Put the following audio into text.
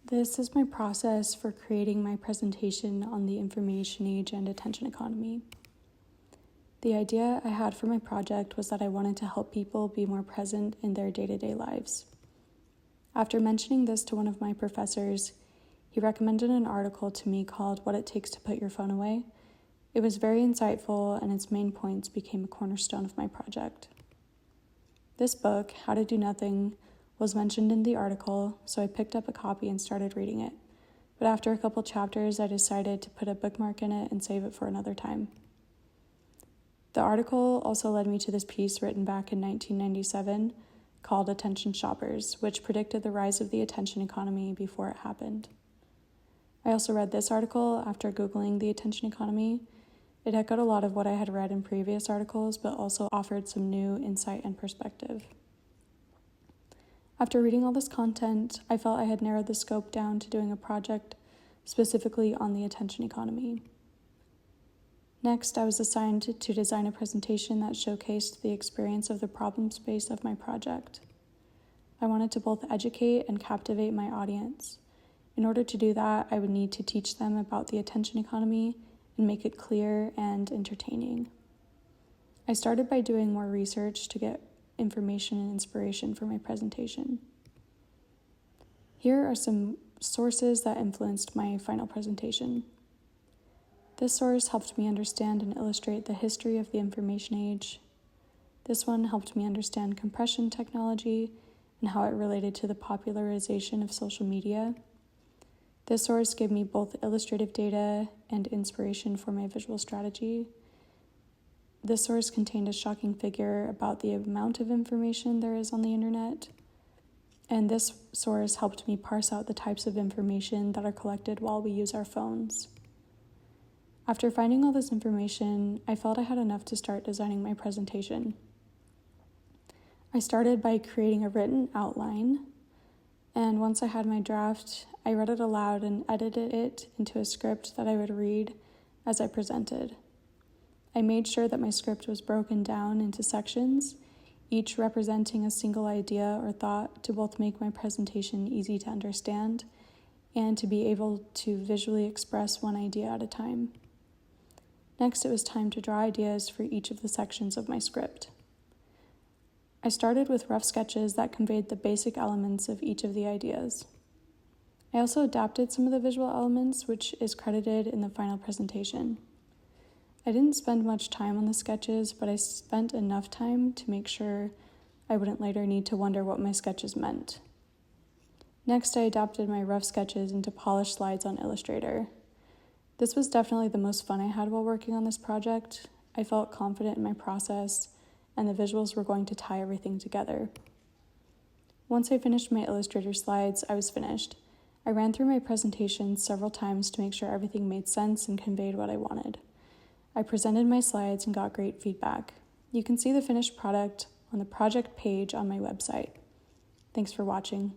This is my process for creating my presentation on the information age and attention economy. The idea I had for my project was that I wanted to help people be more present in their day-to-day lives. After mentioning this to one of my professors, he recommended an article to me called What It Takes to Put Your Phone Away. It was very insightful, and its main points became a cornerstone of my project. This book, How to Do Nothing, was mentioned in the article, so I picked up a copy and started reading it. But after a couple chapters, I decided to put a bookmark in it and save it for another time. The article also led me to this piece written back in 1997 called Attention Shoppers, which predicted the rise of the attention economy before it happened. I also read this article after Googling the attention economy. It echoed a lot of what I had read in previous articles, but also offered some new insight and perspective. After reading all this content, I felt I had narrowed the scope down to doing a project specifically on the attention economy. Next, I was assigned to design a presentation that showcased the experience of the problem space of my project. I wanted to both educate and captivate my audience. In order to do that, I would need to teach them about the attention economy and make it clear and entertaining. I started by doing more research to get information and inspiration for my presentation. Here are some sources that influenced my final presentation. This source helped me understand and illustrate the history of the information age. This one helped me understand compression technology and how it related to the popularization of social media. This source gave me both illustrative data and inspiration for my visual strategy. This source contained a shocking figure about the amount of information there is on the internet. And this source helped me parse out the types of information that are collected while we use our phones. After finding all this information, I felt I had enough to start designing my presentation. I started by creating a written outline, and once I had my draft, I read it aloud and edited it into a script that I would read as I presented. I made sure that my script was broken down into sections, each representing a single idea or thought to both make my presentation easy to understand and to be able to visually express one idea at a time. Next, it was time to draw ideas for each of the sections of my script. I started with rough sketches that conveyed the basic elements of each of the ideas. I also adapted some of the visual elements, which is credited in the final presentation. I didn't spend much time on the sketches, but I spent enough time to make sure I wouldn't later need to wonder what my sketches meant. Next, I adapted my rough sketches into polished slides on Illustrator. This was definitely the most fun I had while working on this project. I felt confident in my process, and the visuals were going to tie everything together. Once I finished my Illustrator slides, I was finished. I ran through my presentation several times to make sure everything made sense and conveyed what I wanted. I presented my slides and got great feedback. You can see the finished product on the project page on my website. Thanks for watching.